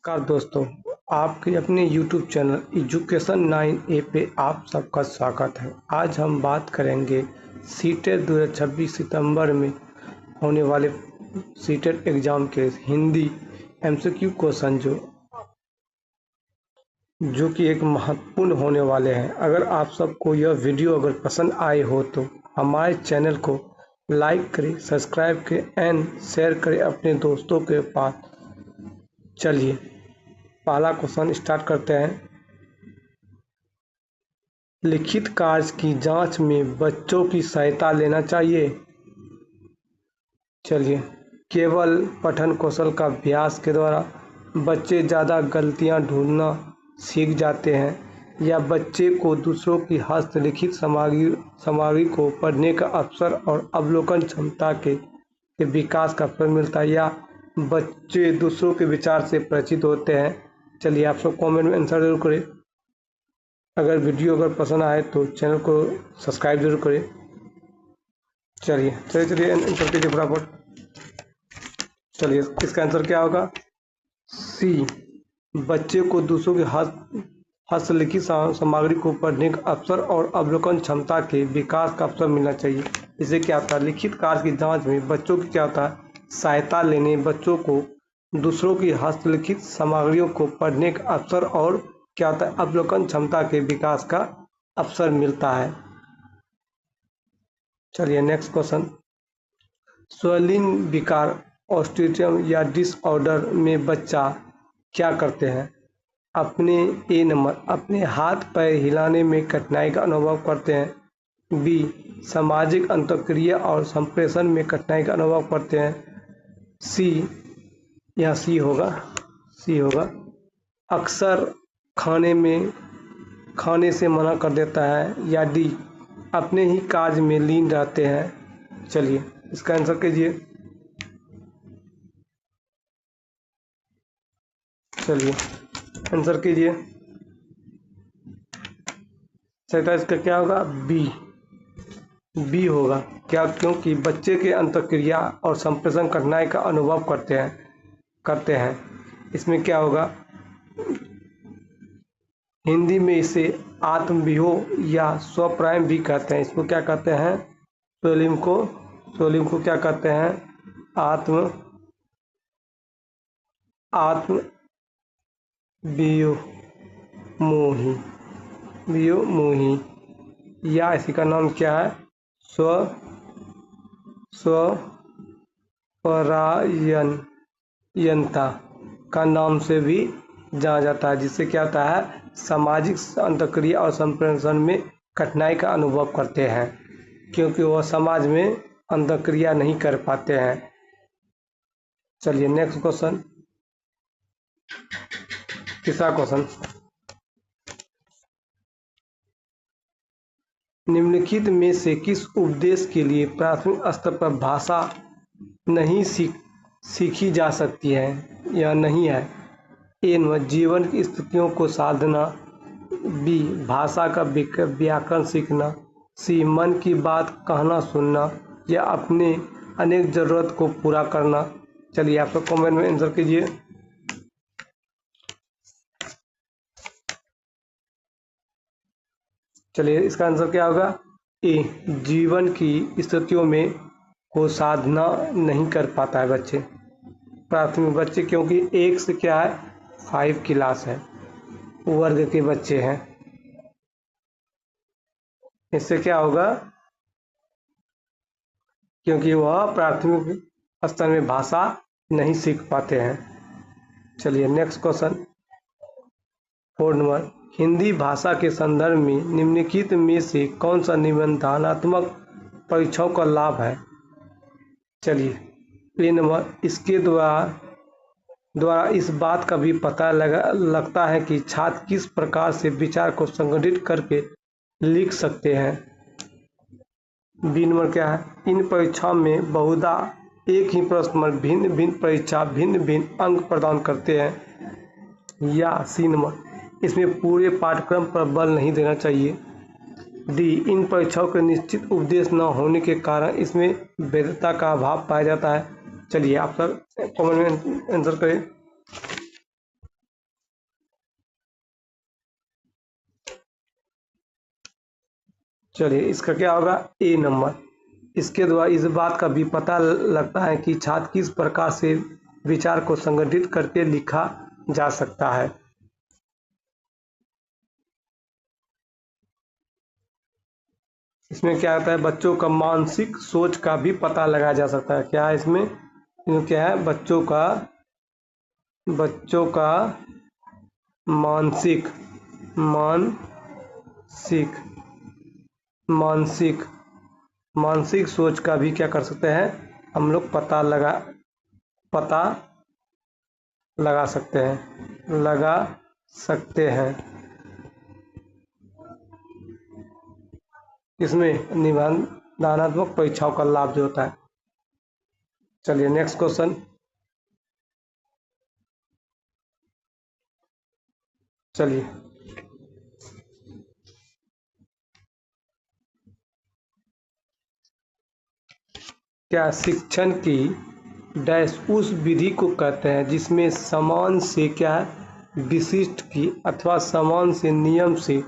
नमस्कार दोस्तों, आपके अपने YouTube चैनल एजुकेशन 9A पे आप सबका स्वागत है। आज हम बात करेंगे सीटेट 2026 सितंबर में होने वाले सीटेट एग्ज़ाम के हिंदी MCQ क्वेश्चन जो कि एक महत्वपूर्ण होने वाले हैं। अगर आप सबको यह वीडियो अगर पसंद आए हो तो हमारे चैनल को लाइक करें, सब्सक्राइब करें एंड शेयर करें अपने दोस्तों के पास। चलिए पहला क्वेश्चन स्टार्ट करते हैं। लिखित कार्य की जांच में बच्चों की सहायता लेना चाहिए। चलिए, केवल पठन कौशल का अभ्यास के द्वारा बच्चे ज़्यादा गलतियां ढूंढना सीख जाते हैं या बच्चे को दूसरों की हस्तलिखित सामग्री को पढ़ने का अवसर और अवलोकन क्षमता के विकास का अवसर मिलता है या बच्चे दूसरों के विचार से परिचित होते हैं। चलिए, आप सब कमेंट में आंसर जरूर करें। अगर वीडियो पसंद आए तो चैनल को सब्सक्राइब जरूर करें। चलिए आंसर कीजिए फटाफट। चलिए, इसका आंसर क्या होगा? सी, बच्चे को दूसरों के हस्तलिखित सामग्री को पढ़ने का अवसर और अवलोकन क्षमता के विकास का अवसर मिलना चाहिए। इससे क्या होता है? लिखित कार्य की जांच में बच्चों की क्या होता है? सहायता लेने, बच्चों को दूसरों की हस्तलिखित सामग्रियों को पढ़ने का अवसर और क्या होता है? अवलोकन क्षमता के विकास का अवसर मिलता है। चलिए नेक्स्ट क्वेश्चन। स्वेलिंग विकार, ऑस्टिटिज्म या डिसऑर्डर में बच्चा क्या करते हैं? ए नंबर, अपने हाथ पैर हिलाने में कठिनाई का अनुभव करते हैं। बी, सामाजिक अंतःक्रिया और संप्रेषण में कठिनाई का अनुभव करते हैं। सी, यहाँ सी होगा, अक्सर खाने से मना कर देता है। या डी, अपने ही कार्य में लीन रहते हैं। चलिए इसका आंसर कीजिए। चलिए आंसर कीजिए। सही, इसका क्या होगा? बी होगा। क्या? क्योंकि बच्चे के अंतःक्रिया और संप्रेषण कठिनाई का अनुभव करते हैं। इसमें क्या होगा? हिंदी में इसे आत्मवियोग या स्वप्रायम भी कहते हैं। इसको क्या कहते हैं? स्वेलिंग को क्या कहते हैं? वियोमोही या इसी का नाम क्या है? स्वपरायणता का नाम से भी जाना जाता है। जिससे क्या होता है? सामाजिक अंतःक्रिया और संप्रेषण में कठिनाई का अनुभव करते हैं, क्योंकि वह समाज में अंतःक्रिया नहीं कर पाते हैं। चलिए नेक्स्ट क्वेश्चन, तीसरा क्वेश्चन। निम्नलिखित में से किस उपदेश के लिए प्राथमिक स्तर पर भाषा नहीं सीखी जा सकती है या नहीं है? ए नंबर, जीवन की स्थितियों को साधना। बी, भाषा का व्याकरण सीखना। सी, मन की बात कहना सुनना या अपने अनेक जरूरत को पूरा करना। चलिए आप लोग कमेंट में आंसर कीजिए। चलिए इसका आंसर क्या होगा? ए, जीवन की स्थितियों में को साधना नहीं कर पाता है बच्चे, प्राथमिक बच्चे, क्योंकि 1 से क्या है 5 क्लास है, वर्ग के बच्चे हैं। इससे क्या होगा? क्योंकि वह प्राथमिक स्तर में भाषा नहीं सीख पाते हैं। चलिए नेक्स्ट क्वेश्चन, 4 नंबर। हिंदी भाषा के संदर्भ में निम्नलिखित में से कौन सा निबंधनात्मक परीक्षाओं का लाभ है? चलिए, ए नंबर, इसके द्वारा इस बात का भी पता लगता है कि छात्र किस प्रकार से विचार को संगठित करके लिख सकते हैं। बी नंबर क्या है? इन परीक्षाओं में बहुधा एक ही प्रश्न में भिन्न भिन्न अंक प्रदान करते हैं। या सी नंबर, इसमें पूरे पाठ्यक्रम पर बल नहीं देना चाहिए। डी, इन परीक्षाओं के निश्चित उपदेश न होने के कारण इसमें वैधता का अभाव पाया जाता है। चलिए आप सब कमेंट में आंसर करें। चलिए इसका क्या होगा, ए नंबर। इसके द्वारा इस बात का भी पता लगता है कि छात्र किस प्रकार से विचार को संगठित करके लिखा जा सकता है। इसमें क्या होता है, बच्चों का मानसिक सोच का भी पता लगाया जा सकता है। क्या है इसमें, क्या है, बच्चों का मानसिक मानसिक मानसिक मानसिक सोच का भी क्या कर सकते हैं हम लोग, पता लगा सकते हैं। इसमें निबंधात्मक परीक्षाओं का लाभ जो होता है। चलिए नेक्स्ट क्वेश्चन। चलिए क्या शिक्षण की डैश उस विधि को कहते हैं जिसमें समान से क्या है, विशिष्ट की अथवा समान से नियम से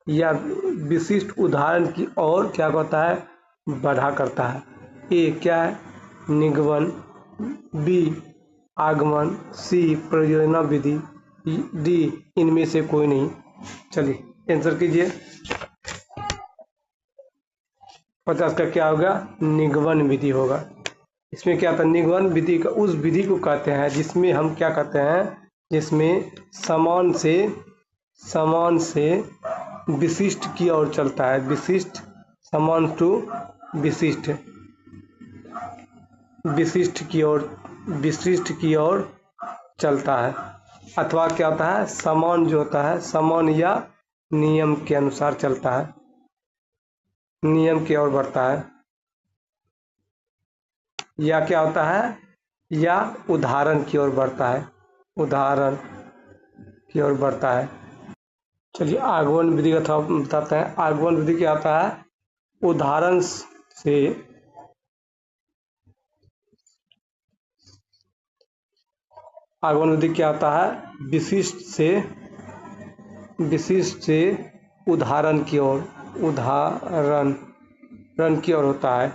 या विशिष्ट उदाहरण की ओर क्या करता है, बढ़ा करता है। ए क्या है, निगमन, बी आगमन, सी प्रयोजना विधि, डी इनमें से कोई नहीं। चलिए आंसर कीजिए। 50 का क्या होगा, निगमन विधि होगा। इसमें क्या होता है, निगमन विधि का उस विधि को कहते हैं जिसमें हम क्या कहते हैं, जिसमें समान से विशिष्ट की ओर चलता है। विशिष्ट, समान टू विशिष्ट, विशिष्ट की ओर चलता है। अथवा क्या होता है, समान जो होता है, समान या नियम के अनुसार चलता है, नियम की ओर बढ़ता है। या क्या होता है, या उदाहरण की ओर बढ़ता है, उदाहरण की ओर बढ़ता है। चलिए आगमन विधि का थोड़ा बताते हैं। आगमन विधि क्या होता है, उदाहरण से आगमन विधि क्या होता है, विशिष्ट से उदाहरण की ओर होता है।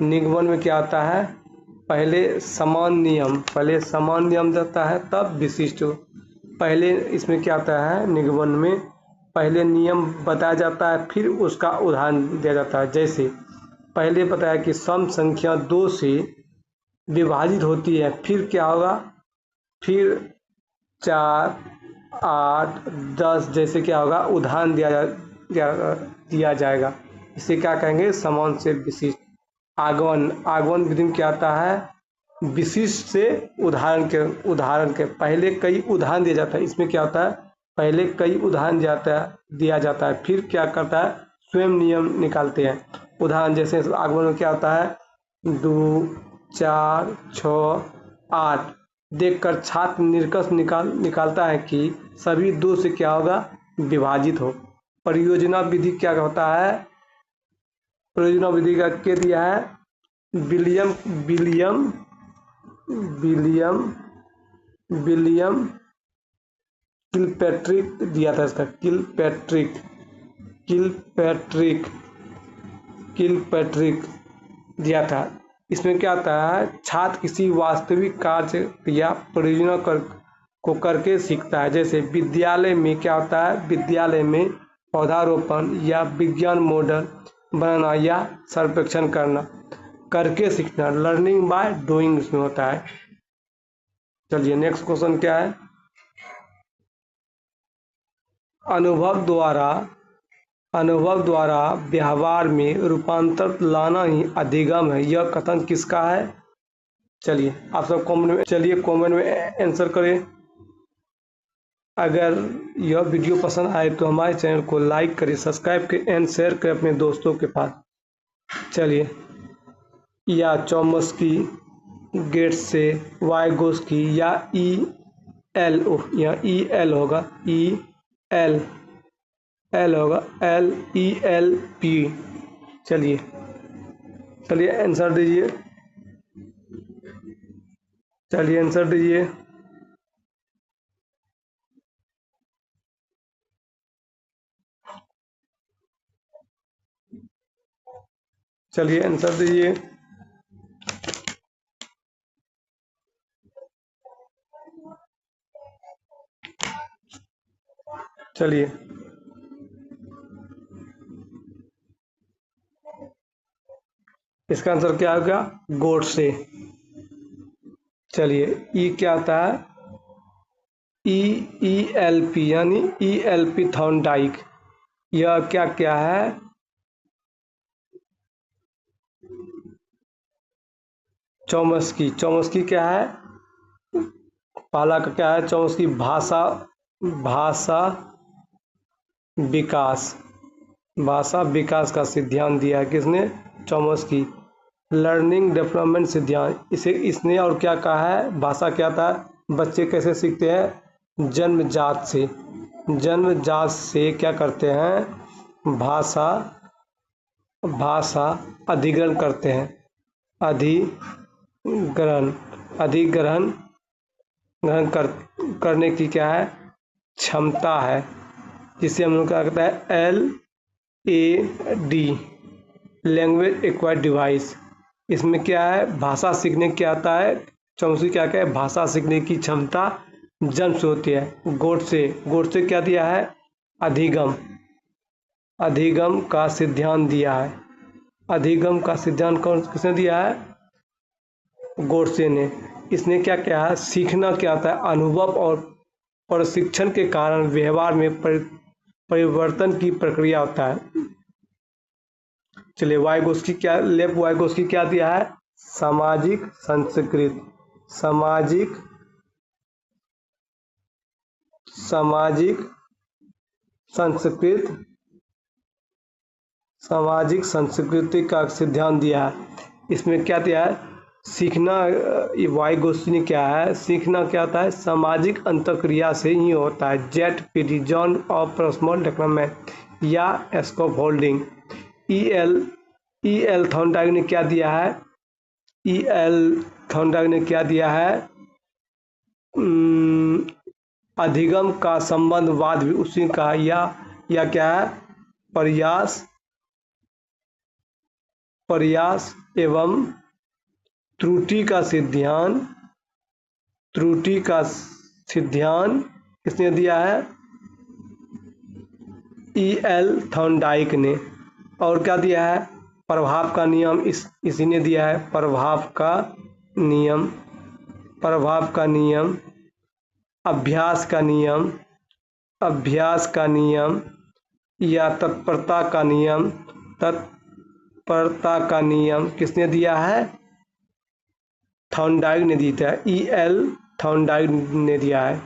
निगमन में क्या आता है, पहले समान नियम देता है तब विशिष्ट। पहले इसमें क्या आता है, निगमन में पहले नियम बताया जाता है फिर उसका उदाहरण दिया जाता है। जैसे पहले बताया कि सम संख्या 2 से विभाजित होती है, फिर क्या होगा, फिर 4, 8, 10 जैसे क्या होगा, उदाहरण दिया जाएगा। इसे क्या कहेंगे, समान से विशिष्ट। आगमन विधि में क्या आता है, विशिष्ट से उदाहरण के पहले कई उदाहरण दिया जाता है। इसमें क्या होता है, पहले कई उदाहरण दिया जाता है फिर क्या करता है, स्वयं नियम निकालते हैं। उदाहरण जैसे आगमन में क्या होता है, 2, 4, 6, 8 देखकर छात्र निष्कर्ष निकालता है कि सभी 2 से क्या होगा, विभाजित हो। परियोजना विधि क्या होता है, परियोजना विधि का क्या दिया है, विलियम किलपैट्रिक दिया था। इसका किलपैट्रिक दिया था। इसमें क्या आता है, छात्र किसी वास्तविक कार्य या परियोजना को करके सीखता है। जैसे विद्यालय में क्या होता है, विद्यालय में पौधारोपण या विज्ञान मॉडल बनाना या सर्वेक्षण करना, करके सीखना, लर्निंग बाय डूइंग इसमें होता है। चलिए नेक्स्ट क्वेश्चन क्या है, अनुभव द्वारा व्यवहार में रूपांतर लाना ही अधिगम है, यह कथन किसका है। चलिए आप सब कमेंट में आंसर करें। अगर यह वीडियो पसंद आए तो हमारे चैनल को लाइक करें, सब्सक्राइब करें एंड शेयर करें अपने दोस्तों के पास। चलिए, या चॉम्स्की, गेट्स से, वाइगोस्की या EL होगा, LELP। चलिए आंसर दीजिए। चलिए आंसर दीजिए। चलिए इसका आंसर क्या होगा? गोडसे। चलिए ई क्या होता है? EELP यानी ELP थॉर्नडाइक। यह क्या क्या है? चौमस्की। चौमस्की क्या है? पहला का क्या है? चौमस्की भाषा भाषा विकास। भाषा विकास का सिद्धांत दिया है किसने? चौमस्की। लर्निंग डेवलपमेंट सिद्धांत इसे इसने और क्या कहा है? भाषा क्या था? बच्चे कैसे सीखते हैं? जन्मजात से। जन्मजात से क्या करते हैं? भाषा भाषा अधिग्रहण करते हैं। अधिग्रहण अधिग्रहण ग्रहण करने की क्या है? क्षमता है, जिसे हम लोग क्या कहते हैं? LAD language acquired device. इसमें क्या है? भाषा सीखने क्या आता है? चौमस्की क्या क्या है? भाषा सीखने की क्षमता जन्म से होती है। गोडसे क्या दिया है? अधिगम। अधिगम का सिद्धांत दिया है। अधिगम का सिद्धांत कौन किसने दिया है? गोडसे ने। इसने क्या क्या है? सीखना क्या होता है? अनुभव और प्रशिक्षण के कारण व्यवहार में परिवर्तन की प्रक्रिया होता है। चलिए वाइगोस्की क्या दिया है? सामाजिक संस्कृत। सामाजिक सामाजिक संस्कृत सामाजिक संस्कृति का सिद्धांत दिया है। इसमें क्या दिया है? सीखना। वाइगोस्की ने क्या है? सीखना क्या होता है? सामाजिक अंतरक्रिया से ही होता है। Jet John of personal development या स्कोप होल्डिंग। EL थॉर्नडाइक ने क्या दिया है? EL थॉर्नडाइक ने क्या दिया है? अधिगम का संबंधवाद भी उसी का या क्या है? प्रयास एवं त्रुटि का सिद्धांत किसने दिया है? EL थॉर्नडाइक ने। और क्या दिया है? प्रभाव का नियम इसी ने दिया है। प्रभाव का नियम, अभ्यास का नियम या तत्परता का नियम किसने दिया है? थॉर्नडाइक ने दिया है। EL थॉर्नडाइक ने दिया है।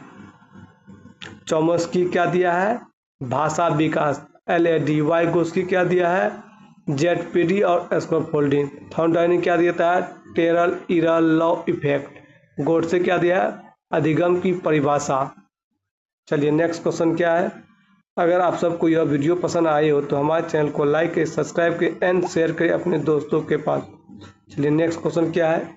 चौमस्की क्या दिया है? भाषा विकास LAD। वाइगोस्की क्या दिया है? ZPD और स्कोपफोल्डिंग। थॉर्नडाइक ने क्या दिया था? टेरल इरल लॉ इफेक्ट। गोडसे क्या दिया है? अधिगम की परिभाषा। चलिए नेक्स्ट क्वेश्चन क्या है? अगर आप सबको यह वीडियो पसंद आए हो तो हमारे चैनल को लाइक करें, सब्सक्राइब करें एंड शेयर करें अपने दोस्तों के पास। चलिए नेक्स्ट क्वेश्चन क्या है?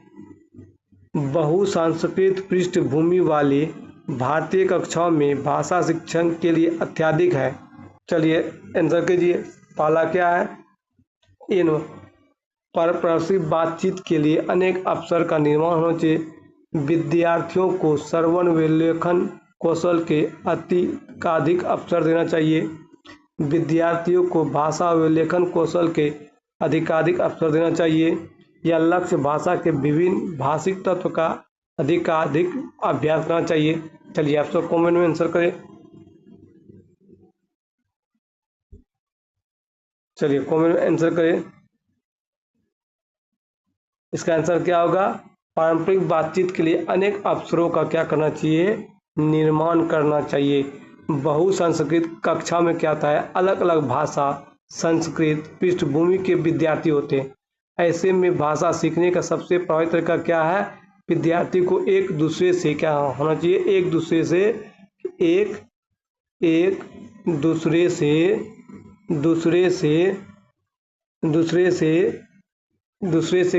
बहुसांस्कृतिक पृष्ठभूमि वाली भारतीय कक्षाओं में भाषा शिक्षण के लिए अत्यधिक है। चलिए आंसर कीजिए। पहला क्या है? इन परस्पर बातचीत के लिए अनेक अवसर का निर्माण होना चाहिए। विद्यार्थियों को श्रवण व लेखन कौशल के अधिकाधिक अवसर देना चाहिए। विद्यार्थियों को भाषा व लेखन कौशल के अधिकाधिक अवसर देना चाहिए। या लक्ष्य भाषा के विभिन्न भाषिक तत्व का अधिकाधिक अभ्यास करना चाहिए। चलिए आप सब कमेंट में आंसर करें। चलिए कमेंट में आंसर करें। इसका आंसर क्या होगा? पारंपरिक बातचीत के लिए अनेक अवसरों का क्या करना चाहिए? निर्माण करना चाहिए। बहुसंस्कृत कक्षा में क्या होता है? अलग अलग भाषा संस्कृत पृष्ठभूमि के विद्यार्थी होते हैं। ऐसे में भाषा सीखने का सबसे प्रभावी तरीका क्या है? विद्यार्थी को एक दूसरे से क्या होना चाहिए? एक दूसरे से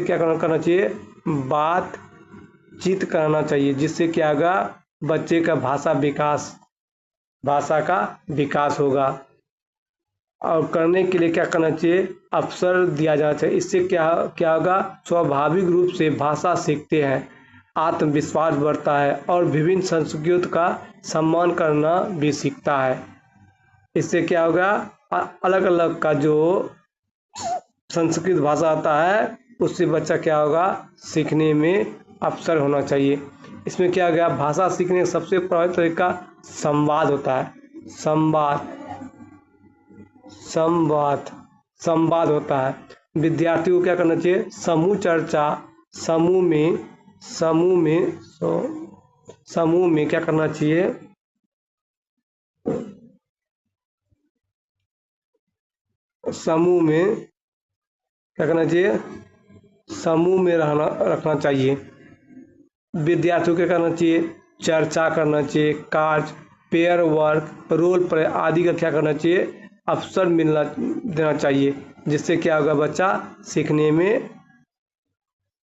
क्या करना चाहिए? बातचीत करना चाहिए, जिससे क्या होगा? बच्चे का भाषा का विकास होगा। और करने के लिए क्या करना चाहिए, अवसर दिया जाना चाहिए। इससे क्या क्या होगा, स्वाभाविक रूप से भाषा सीखते हैं, आत्मविश्वास बढ़ता है और विभिन्न संस्कृतियों का सम्मान करना भी सीखता है। इससे क्या होगा, अलग अलग का जो संस्कृत भाषा आता है उससे बच्चा क्या होगा, सीखने में अवसर होना चाहिए। इसमें क्या हो गया, भाषा सीखने का सबसे प्रभावी तरीका संवाद होता है। संवाद संवाद संवाद होता है। विद्यार्थी को क्या करना चाहिए, समूह चर्चा, समूह में समूह में समूह में क्या करना चाहिए, समूह में क्या करना चाहिए, समूह में रखना चाहिए। विद्यार्थियों को क्या करना चाहिए, चर्चा करना चाहिए, कार्य, पेयर वर्क, रोल प्ले आदि का क्या करना चाहिए, अवसर मिलना देना चाहिए। जिससे क्या होगा, बच्चा सीखने में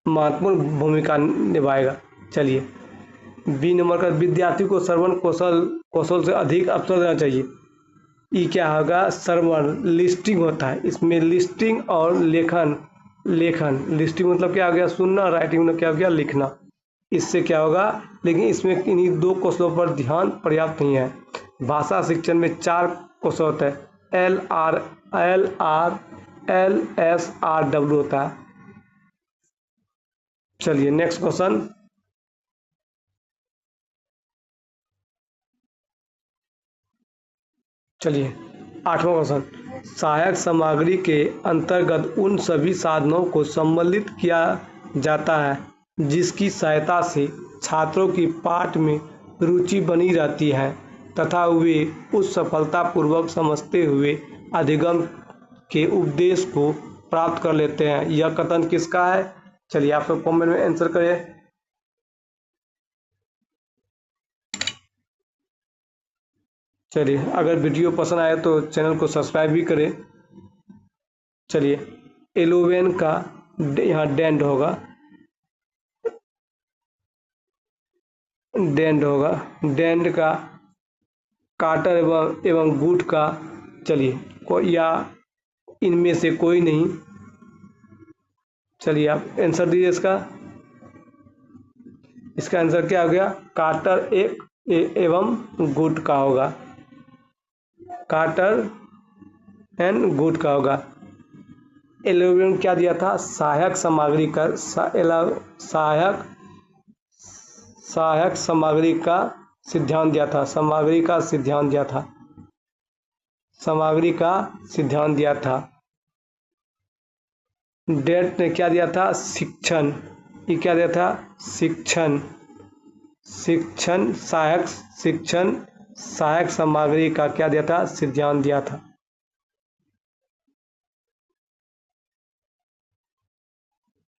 महत्वपूर्ण भूमिका निभाएगा। चलिए, बी नंबर का, विद्यार्थी को श्रवण कौशल से अधिक अवसर देना चाहिए। ये क्या होगा, श्रवण लिस्टिंग होता है, इसमें लिस्टिंग और लेखन लिस्टिंग मतलब क्या हो गया, सुनना, राइटिंग मतलब क्या हो गया, लिखना। इससे क्या होगा, लेकिन इसमें इन्हीं दो कौशलों पर ध्यान पर्याप्त नहीं है। भाषा शिक्षण में 4 कौशल होते हैं, LRLSRW होता है। चलिए नेक्स्ट क्वेश्चन, चलिए 8वां क्वेश्चन, सहायक सामग्री के अंतर्गत उन सभी साधनों को सम्मिलित किया जाता है जिसकी सहायता से छात्रों की पाठ में रुचि बनी रहती है तथा वे उस सफलतापूर्वक समझते हुए अधिगम के उपदेश को प्राप्त कर लेते हैं। यह कथन किसका है, चलिए आप लोग कमेंट में आंसर करें। चलिए, अगर वीडियो पसंद आए तो चैनल को सब्सक्राइब भी करें। चलिए, 11 का यहाँ डेंड होगा, डेंड का काटर एवं गूट का, चलिए या इनमें से कोई नहीं। चलिए आप आंसर दीजिए इसका आंसर क्या हो गया, काटर एवं गूट का होगा, काटर एंड गूट का होगा। 11 क्या दिया था, सहायक सामग्री का सहायक सामग्री का सिद्धांत दिया था, सामग्री का सिद्धांत दिया था। डेट ने क्या दिया था, शिक्षण, ये क्या दिया था, शिक्षण सहायक सामग्री का क्या दिया था, सिद्धांत दिया था।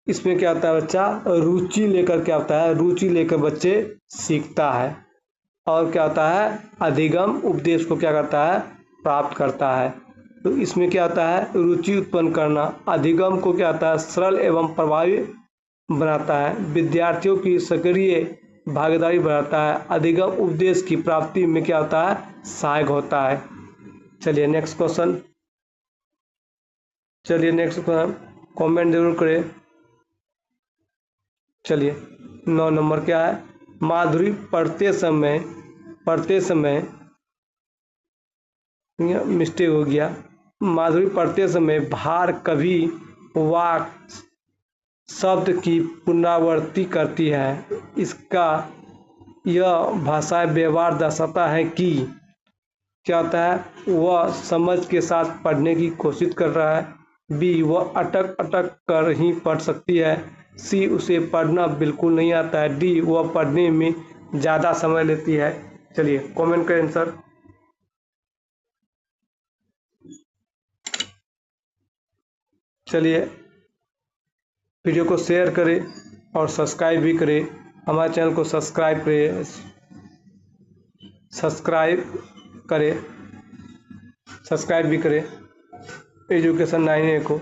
इसमें क्या होता है, बच्चा रुचि लेकर क्या होता है, रुचि लेकर बच्चे सीखता है, और क्या होता है, अधिगम उपदेश को क्या करता है, प्राप्त करता है। तो इसमें क्या होता है, रुचि उत्पन्न करना, अधिगम को क्या होता है, सरल एवं प्रभावी बनाता है, विद्यार्थियों की सक्रिय भागीदारी बढ़ाता है, अधिगम उपदेश की प्राप्ति में क्या होता है, सहायक होता है। चलिए नेक्स्ट क्वेश्चन, कमेंट जरूर करें। चलिए 9 नंबर क्या है, माधुरी पढ़ते समय मिस्टेक हो गया, माधुरी पढ़ते समय भार कभी वाक शब्द की पुनरावृत्ति करती है, इसका यह भाषा व्यवहार दर्शाता है कि क्या होता है, वह समझ के साथ पढ़ने की कोशिश कर रहा है, बी वह अटक कर ही पढ़ सकती है, सी उसे पढ़ना बिल्कुल नहीं आता है, डी वह पढ़ने में ज़्यादा समय लेती है। चलिए कमेंट करें आंसर। चलिए वीडियो को शेयर करें और सब्सक्राइब भी करें, हमारे चैनल को सब्सक्राइब भी करें एजुकेशन 9A को।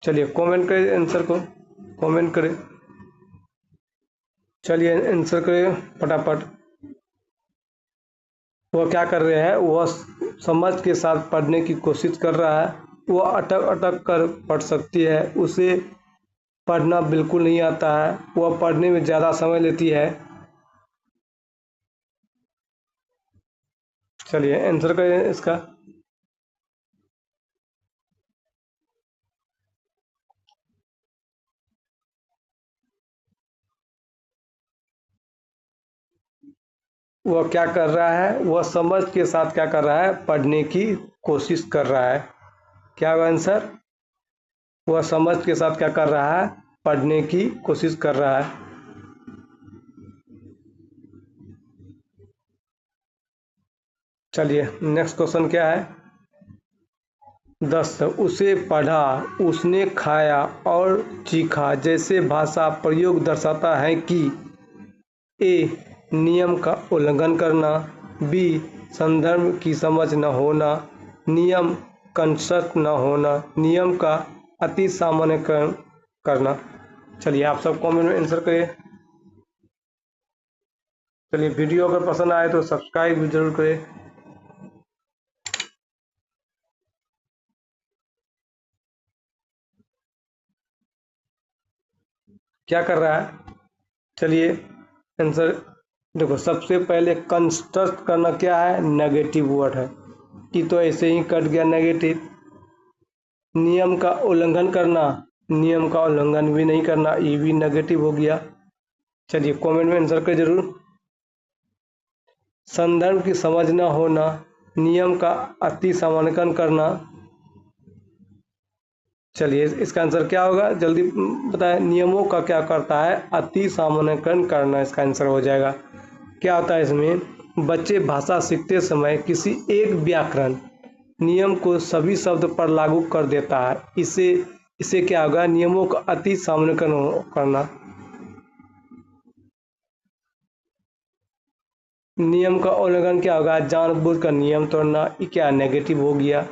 चलिए कमेंट करें आंसर को, कमेंट करें। चलिए आंसर करें फटाफट। वह क्या कर रहे हैं, वह समझ के साथ पढ़ने की कोशिश कर रहा है। वह अटक अटक कर पढ़ सकती है, उसे पढ़ना बिल्कुल नहीं आता है, वह पढ़ने में ज़्यादा समय लेती है। चलिए आंसर करें इसका। वह क्या कर रहा है, वह समझ के साथ क्या कर रहा है, पढ़ने की कोशिश कर रहा है। क्या होगा आंसर? वह समझ के साथ क्या कर रहा है, पढ़ने की कोशिश कर रहा है। चलिए नेक्स्ट क्वेश्चन क्या है। 10 उसे पढ़ा, उसने खाया और चीखा जैसे भाषा प्रयोग दर्शाता है कि ए नियम का उल्लंघन करना, बी संदर्भ की समझ न होना, नियम कंसर्ट न होना, नियम का अति सामान्यकरण करना। चलिए आप सब कमेंट में आंसर करिए। चलिए वीडियो अगर पसंद आए तो सब्सक्राइब भी जरूर करें। क्या कर रहा है, चलिए आंसर देखो। सबसे पहले कंस्ट्रक्ट करना क्या है, नेगेटिव वर्ड है कि तो ऐसे ही कट गया नेगेटिव। नियम का उल्लंघन करना, नियम का उल्लंघन भी नहीं करना, ये भी नेगेटिव हो गया। चलिए कमेंट में आंसर कर जरूर। संदर्भ की समझ न होना, नियम का अति सामान्यकरण करना। चलिए इसका आंसर क्या होगा, जल्दी बताएं। नियमों का क्या करता है, अति सामान्यकरण करना, इसका आंसर हो जाएगा। क्या होता है इसमें, बच्चे भाषा सीखते समय किसी एक व्याकरण नियम को सभी शब्द पर लागू कर देता है, इसे इसे क्या होगा, नियमों का अति सामान्यकरण करना। नियम का उल्लंघन क्या होगा, जानबूझकर नियम तोड़ना, ये क्या नेगेटिव हो गया।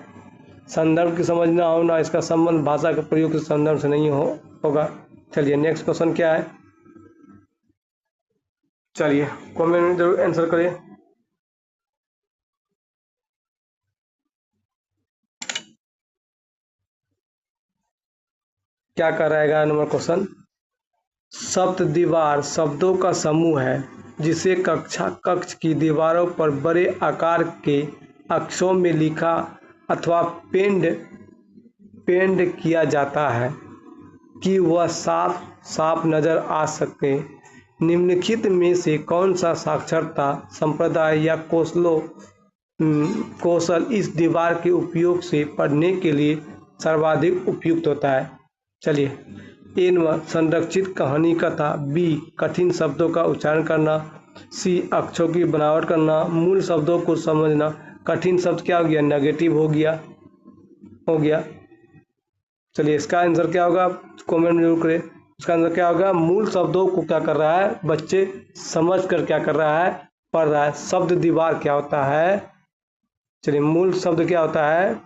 संदर्भ की समझ ना होना, इसका संबंध भाषा के प्रयोग के संदर्भ से नहीं होगा। चलिए नेक्स्ट क्वेश्चन क्या है। चलिए कमेंट में जरूर आंसर करिए। क्या कर रहेगा नंबर क्वेश्चन। सप्त दीवार शब्दों का समूह है जिसे कक्ष की दीवारों पर बड़े आकार के अक्षरों में लिखा अथवा पेंड किया जाता है कि वह साफ साफ नजर आ सके। निम्नलिखित में से कौन सा साक्षरता संप्रदाय या कौशल इस दीवार के उपयोग से पढ़ने के लिए सर्वाधिक उपयुक्त होता है। चलिए ए नंबर संरक्षित कहानी कथा, बी कठिन शब्दों का उच्चारण करना, सी अक्षरों की बनावट करना, मूल शब्दों को समझना। कठिन शब्द क्या हो गया, नेगेटिव हो गया। चलिए इसका आंसर क्या होगा, कमेंट में जरूर करें। इसका आंसर क्या होगा, मूल शब्दों को क्या कर रहा है, बच्चे समझ कर क्या कर रहा है, पढ़ रहा है। शब्द दीवार क्या होता है, चलिए मूल शब्द क्या होता है,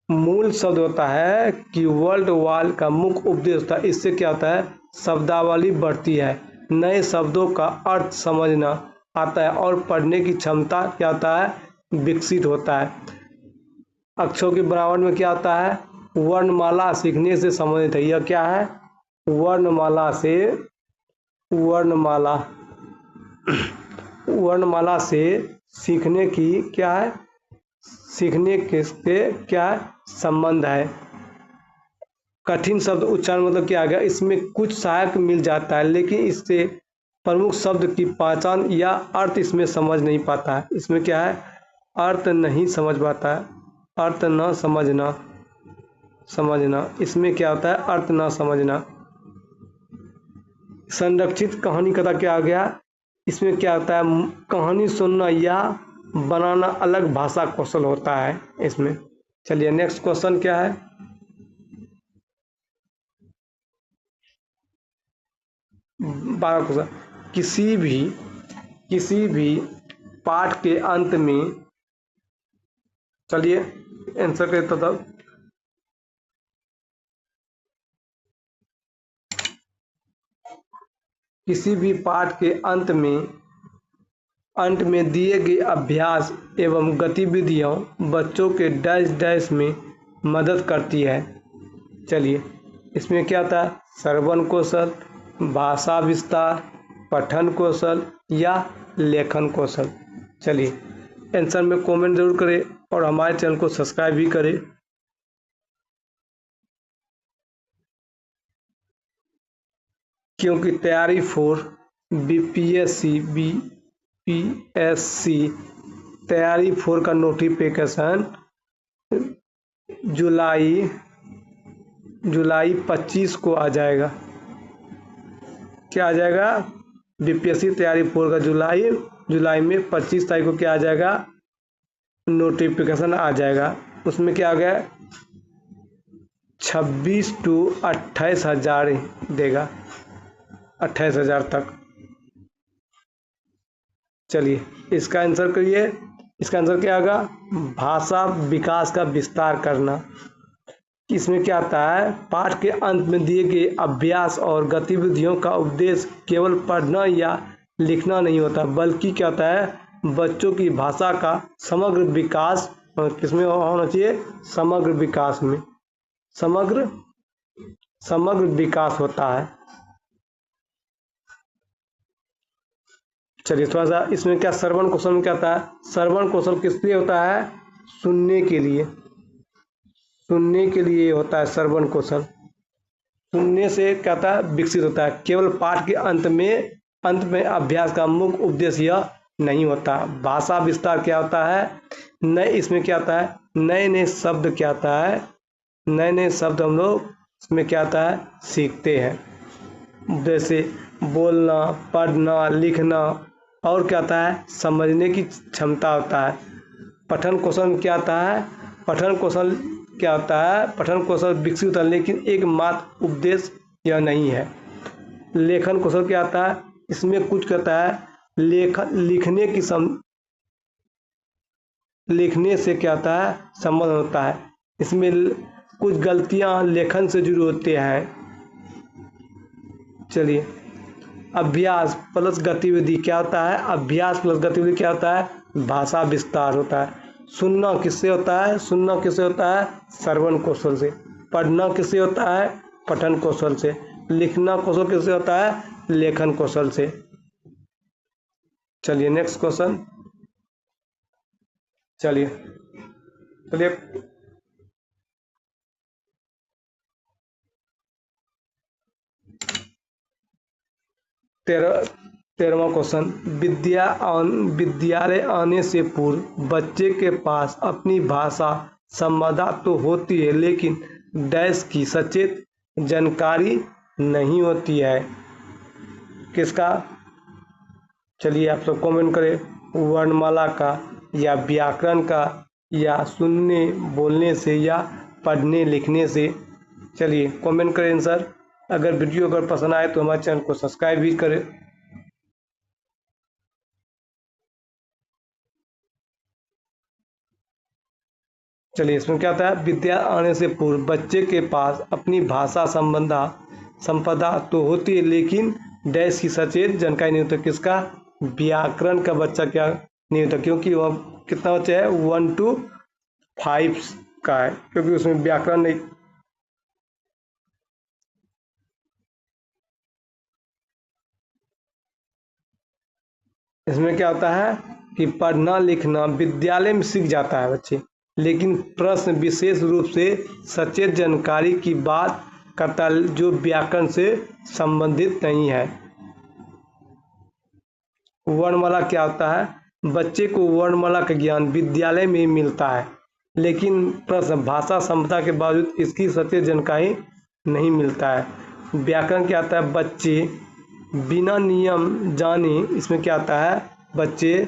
मूल शब्द होता है कि वर्ल्ड वाल का मुख्य उपदेश होता है। इससे क्या होता है, शब्दावली बढ़ती है, नए शब्दों का अर्थ समझना आता है और पढ़ने की क्षमता क्या होता है, विकसित होता है। अक्षरों की बनावट में क्या होता है, वर्णमाला सीखने से संबंधित है। यह क्या है, वर्णमाला वर्णमाला से सीखने की क्या है, सीखने के क्या संबंध है। कठिन शब्द उच्चारण मतलब क्या आ गया, इसमें कुछ सहायक मिल जाता है लेकिन इससे प्रमुख शब्द की पहचान या अर्थ इसमें समझ नहीं पाता है। इसमें क्या है, अर्थ नहीं समझ पाता है, अर्थ न समझना, इसमें क्या होता है, अर्थ न समझना। संरक्षित कहानी कथा क्या आ गया, इसमें क्या होता है, कहानी सुनना या बनाना अलग भाषा कौशल होता है इसमें। चलिए नेक्स्ट क्वेश्चन क्या है। 12 क्वेश्चन। किसी भी पाठ के अंत में, चलिए आंसर करते तब। किसी भी पाठ के अंत में दिए गए अभ्यास एवं गतिविधियों बच्चों के डैश डैश में मदद करती है। चलिए, इसमें क्या आता है? श्रवण कौशल, भाषा विस्तार, पठन कौशल या लेखन कौशल। चलिए, आंसर में कमेंट जरूर करें और हमारे चैनल को सब्सक्राइब भी करें। क्योंकि तैयारी फॉर बीपीएससी तैयारी फॉर का नोटिफिकेशन जुलाई 25 को आ जाएगा। क्या आ जाएगा? बीपीएससी तैयारी फॉर का जुलाई में 25 तारीख को क्या आ जाएगा? नोटिफिकेशन आ जाएगा। उसमें क्या आ गया? 26 to 28 हज़ार देगा, 28 हज़ार तक। चलिए, इसका आंसर करिए। इसका आंसर क्या होगा? भाषा विकास का विस्तार करना। इसमें क्या आता है? पाठ के अंत में दिए गए अभ्यास और गतिविधियों का उद्देश्य केवल पढ़ना या लिखना नहीं होता, बल्कि क्या होता है? बच्चों की भाषा का समग्र विकास। किसमें होना चाहिए? समग्र विकास में। समग्र विकास होता है। चलिए, थोड़ा सा इसमें क्या श्रवण कौशल में क्या होता है? श्रवण कौशल किस लिए होता है? सुनने के लिए होता है श्रवण कौशल। सुनने से क्या होता है? विकसित होता है। केवल पाठ के अंत में अभ्यास का मुख्य उद्देश्य यह नहीं होता। भाषा विस्तार क्या होता है? इसमें क्या आता है? नए नए शब्द क्या आता है? नए शब्द हम लोग इसमें क्या आता है? सीखते हैं। जैसे बोलना, पढ़ना, लिखना, और क्या आता है? समझने की क्षमता होता है। पठन कौशल में क्या आता है? पठन कौशल क्या होता है? पठन कौशल विकसित होता है, लेकिन एकमात्र उद्देश्य यह नहीं है। लेखन कौशल क्या आता है? इसमें कुछ कहता है लिखने से क्या आता है? संबंध होता है। इसमें कुछ गलतियां लेखन से जुड़ी होती हैं। चलिए, अभ्यास प्लस गतिविधि क्या होता है? अभ्यास प्लस गतिविधि क्या होता है? भाषा विस्तार होता है। सुनना किससे होता है? श्रवण कौशल से। पढ़ना किससे होता है? पठन कौशल से। लिखना कौशल किससे होता है? लेखन कौशल से। चलिए, नेक्स्ट क्वेश्चन। चलिए 13वां क्वेश्चन। विद्यालय आने से पूर्व बच्चे के पास अपनी भाषा संबंधा तो होती है, लेकिन डैश की सचेत जानकारी नहीं होती है। किसका? चलिए, आप सब कमेंट करें। वर्णमाला का, या व्याकरण का, या सुनने बोलने से, या पढ़ने लिखने से। चलिए, कमेंट करें आंसर। अगर वीडियो पसंद आए तो हमारे चैनल को सब्सक्राइब भी करें। चलिए, इसमें क्या होता है? विद्यालय आने से पूर्व बच्चे के पास अपनी भाषा संपदा तो होती है, लेकिन डैश की सचेत जानकारी नहीं होती। किसका? व्याकरण का बच्चा क्या नहीं होता, क्योंकि वह कितना बच्चा है? 1 to 5 का है, क्योंकि उसमें व्याकरण नहीं। इसमें क्या होता है कि पढ़ना लिखना विद्यालय में सीख जाता है बच्चे, लेकिन प्रश्न विशेष रूप से सचेत जानकारी की बात करता है, जो व्याकरण से संबंधित नहीं है। वर्णमाला क्या होता है? बच्चे को वर्णमाला का ज्ञान विद्यालय में मिलता है, लेकिन प्रश्न भाषा संपदा के बावजूद इसकी सचेत जानकारी नहीं मिलता है। व्याकरण क्या आता है? बच्चे बिना नियम जाने, इसमें क्या आता है? बच्चे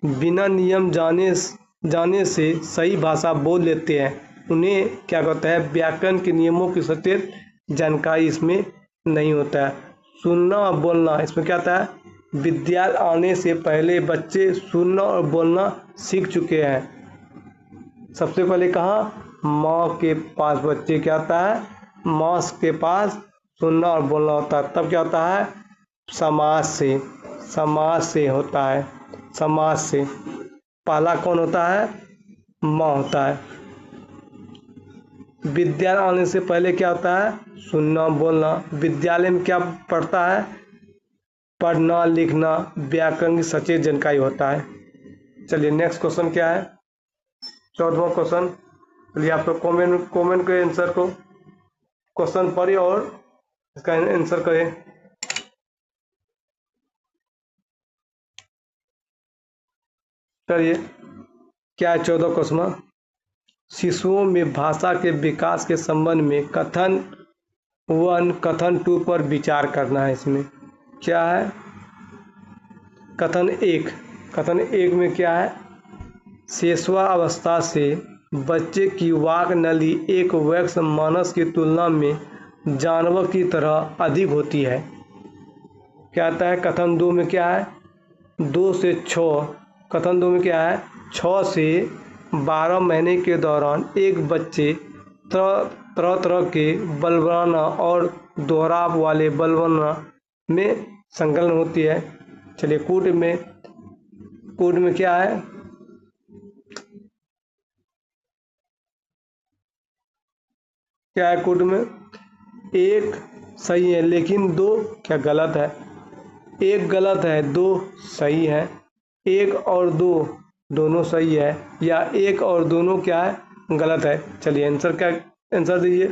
बिना नियम जाने से सही भाषा बोल लेते हैं। उन्हें क्या कहता है? व्याकरण के नियमों की सचेत जानकारी इसमें नहीं होता है। सुनना और बोलना, इसमें क्या आता है? विद्यालय आने से पहले बच्चे सुनना और बोलना सीख चुके हैं। सबसे पहले कहाँ? माँ के पास बच्चे क्या आता है? माँ के पास सुनना और बोलना होता है। तब क्या होता है? समाज से होता है, समाज से। पहला कौन होता है? म होता है। विद्यालय आने से पहले क्या होता है? सुनना बोलना। विद्यालय में क्या पढ़ता है? पढ़ना लिखना, व्याकरण की सचेत जानकारी होता है। चलिए नेक्स्ट क्वेश्चन क्या है? 14वां क्वेश्चन। चलिए आप लोग कॉमेंट के आंसर को क्वेश्चन पढ़िए और इसका आंसर करें। चलिए क्या है 14 क्वेश्चन? शिशुओं में भाषा के विकास के संबंध में कथन 1 कथन 2 पर विचार करना है। इसमें क्या है? कथन एक में क्या है? शैशवा अवस्था से बच्चे की वाक नली एक वयस्क मानस की तुलना में जानवर की तरह अधिक होती है। क्या आता है? कथन 2 में क्या है? 2 से 6। कथन 2 में क्या है? 6 से 12 महीने के दौरान एक बच्चे तरह तरह के बलबनाना और दोहराव वाले बलबना में संकलन होती है। चलिए कूट में क्या है? क्या है कूट में? 1 सही है लेकिन 2 क्या गलत है? 1 गलत है, 2 सही है। 1 और 2 दोनों सही है या 1 और दोनों क्या है? गलत है। चलिए आंसर दीजिए।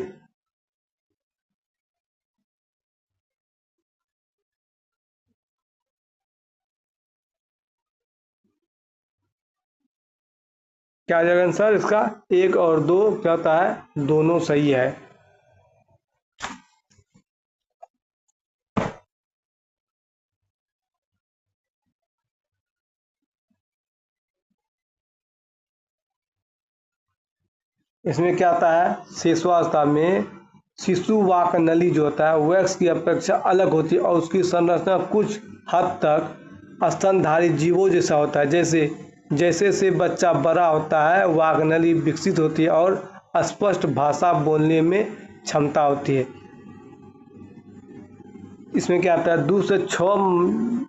क्या आ जाएगा आंसर इसका? 1 और 2 क्या होता है? दोनों सही है। इसमें क्या आता है? शिशुवावस्था में शिशु वाक नली जो होता है वयस्क की अपेक्षा अलग होती है और उसकी संरचना कुछ हद तक स्तनधारी जीवों जैसा होता है। जैसे जैसे से बच्चा बड़ा होता है वाक नली विकसित होती है और स्पष्ट भाषा बोलने में क्षमता होती है। इसमें क्या आता है? 2 से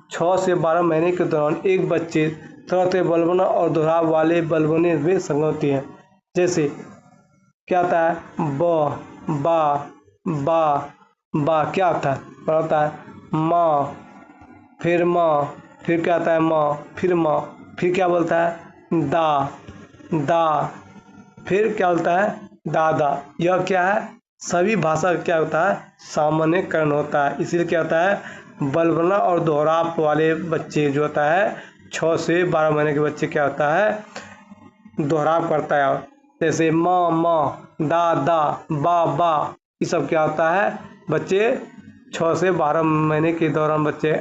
6 से 12 महीने के दौरान एक बच्चे तरह तरह बलबना और दोहराव वाले बलबने में संगत होती है। जैसे क्या आता है? ब बा बा बा क्या आता है? और आता है माँ, फिर माँ, फिर क्या आता है? माँ, फिर माँ, फिर क्या बोलता है? दा दा, फिर क्या बोलता है? दादा। यह क्या है? सभी भाषा का क्या होता है? सामान्यकरण होता है। इसीलिए क्या होता है? बलबना और दोहराव वाले बच्चे जो होता है 6 से 12 महीने के बच्चे क्या होता है? दोहराव करता है। जैसे माँ माँ, दा दा, बा ये सब क्या होता है? बच्चे 6 से 12 महीने के दौरान बच्चे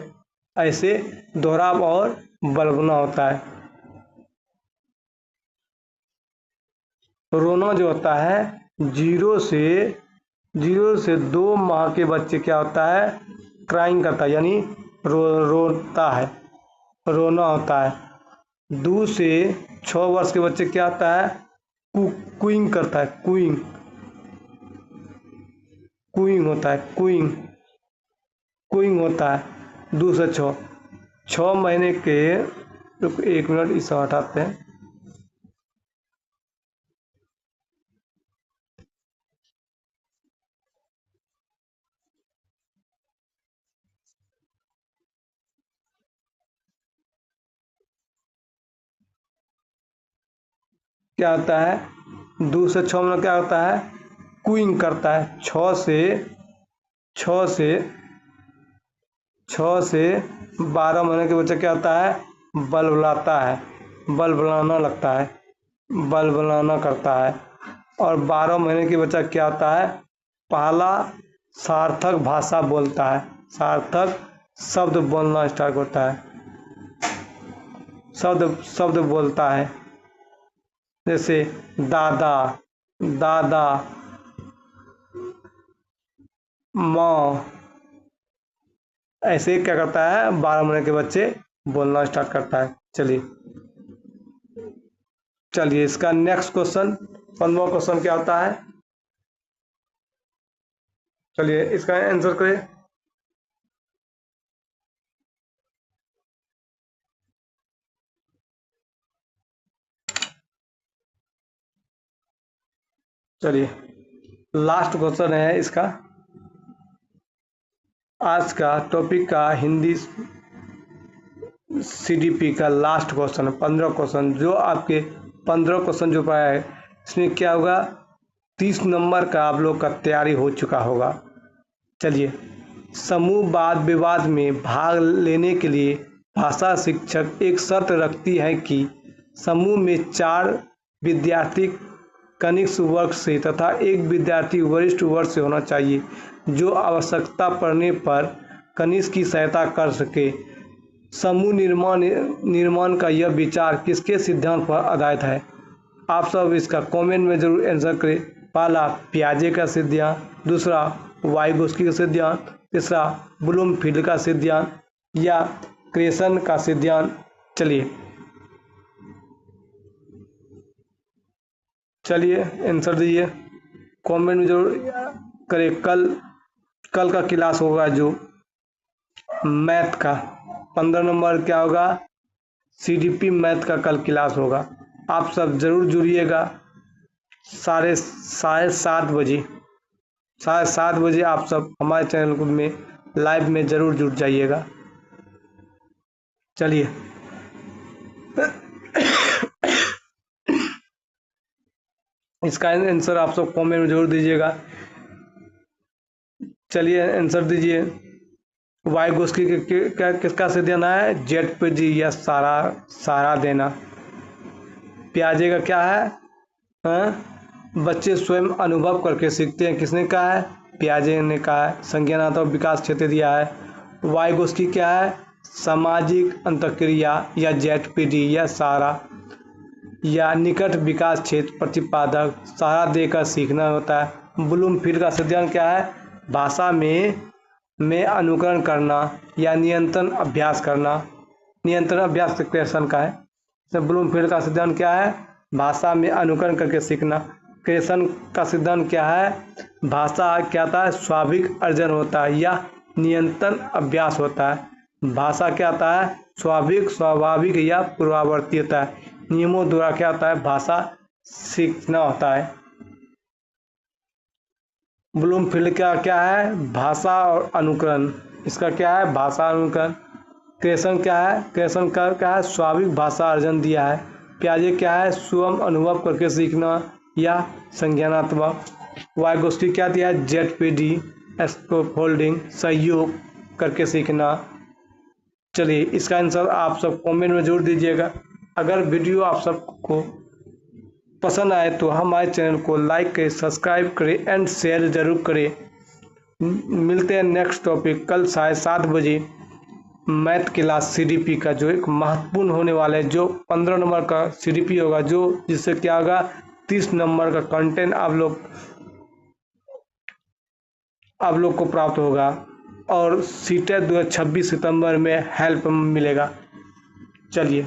ऐसे दोहराव और बलबना होता है। रोना जो होता है 0 से 2 माह के बच्चे क्या होता है? क्राइंग करता है यानी रोता है, रोना होता है। 2 से 6 वर्ष के बच्चे क्या होता है? कुइंग करता है, कुइंग होता है, कुइंग होता है 2 से 6 महीने के। रुक 1 मिनट इसे हटाते हैं। क्या होता है? 2 से 6 में क्या होता है? कुइंग करता है। 6 से 12 महीने के बच्चे क्या होता है? बलबलाता है, बलबलाना लगता है, बलबलाना करता है। और 12 महीने के बच्चा क्या होता है? पहला सार्थक भाषा बोलता है, सार्थक शब्द बोलना स्टार्ट होता है, शब्द बोलता है। जैसे दादा, दादा, माँ, ऐसे क्या करता है? 12 महीने के बच्चे बोलना स्टार्ट करता है। चलिए इसका नेक्स्ट क्वेश्चन 15वां क्वेश्चन क्या होता है? चलिए इसका आंसर करें। चलिए लास्ट क्वेश्चन है इसका, आज का टॉपिक का हिंदी सीडीपी का लास्ट क्वेश्चन है। 15 क्वेश्चन, जो आपके 15 क्वेश्चन जो पाया है इसमें क्या होगा, 30 नंबर का आप लोग का तैयारी हो चुका होगा। चलिए, समूह वाद विवाद में भाग लेने के लिए भाषा शिक्षक एक शर्त रखती है कि समूह में 4 विद्यार्थी कनिष्ठ वर्ग से तथा 1 विद्यार्थी वरिष्ठ वर्ग से होना चाहिए, जो आवश्यकता पड़ने पर कनिष्ठ की सहायता कर सके। समूह निर्माण का यह विचार किसके सिद्धांत पर आधारित है? आप सब इसका कमेंट में जरूर आंसर करें। पहला पियाजे का सिद्धांत, दूसरा वाइगोस्की का सिद्धांत, तीसरा ब्लूमफील्ड का सिद्धांत या क्रेसन का सिद्धांत। चलिए आंसर दीजिए, कमेंट में जरूर करें। कल का क्लास होगा जो मैथ का 15 नंबर क्या होगा, सीडीपी मैथ का कल क्लास होगा। आप सब जरूर जुड़िएगा 7:30 बजे, 7:30 बजे आप सब हमारे चैनल में लाइव में जरूर जुड़ जाइएगा। चलिए इसका आंसर आप सब कमेंट में जरूर दीजिएगा। चलिए आंसर दीजिए, वाइगोस्की के किसका सिद्धांत है, जेड-पी-जी या सहारा देना। पियाजे का क्या है, बच्चे स्वयं अनुभव करके सीखते हैं, किसने कहा है, पियाजे ने कहा है। संज्ञानात्मक विकास क्षेत्र दिया है। वाइगोस्की क्या है, सामाजिक अंतःक्रिया या जेड-पी-जी या सहारा या निकट विकास क्षेत्र प्रतिपादक, सहारा देकर सीखना होता है। ब्लूमफील्ड का सिद्धांत क्या है, भाषा में अनुकरण करना या नियंत्रण अभ्यास करना। नियंत्रण अभ्यास क्रेसन का है। तो ब्लूमफील्ड का सिद्धांत क्या है, भाषा में अनुकरण करके सीखना। क्रेसन का सिद्धांत क्या है, भाषा क्या होता है, स्वाभाविक अर्जन होता है या नियंत्रण अभ्यास होता है। भाषा क्या होता है, स्वाभाविक या पूर्ववर्ती होता है। नियमों द्वारा क्या होता है, भाषा सीखना होता है। ब्लूमफील्ड का क्या है, भाषा और अनुकरण, इसका क्या है, भाषा अनुकरण। क्रेसन क्या है, क्रेसन का क्या है, स्वाभाविक भाषा अर्जन दिया है। पियाजे क्या है, स्वयं अनुभव करके सीखना या संज्ञानात्मक। वाइगोस्की क्या दिया है, जेड-पी-जी स्कैफोल्डिंग, सहयोग करके सीखना। चलिए इसका आंसर आप सब कमेंट में जरूर दीजिएगा। अगर वीडियो आप सबको पसंद आए तो हमारे चैनल को लाइक करें, सब्सक्राइब करें एंड शेयर जरूर करें। मिलते हैं नेक्स्ट टॉपिक कल 7:30 बजे मैथ क्लास सीडीपी का, जो एक महत्वपूर्ण होने वाला है, जो 15 नंबर का सीडीपी होगा, जो जिससे क्या होगा 30 नंबर का कंटेंट आप लोग को प्राप्त होगा और सीटेट 2026 सितंबर में हेल्प मिलेगा। चलिए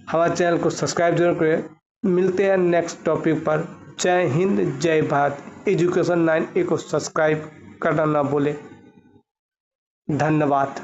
हमारे चैनल को सब्सक्राइब जरूर करें। मिलते हैं नेक्स्ट टॉपिक पर। जय हिंद, जय भारत। एजुकेशन 9A को सब्सक्राइब करना ना भूलें। धन्यवाद।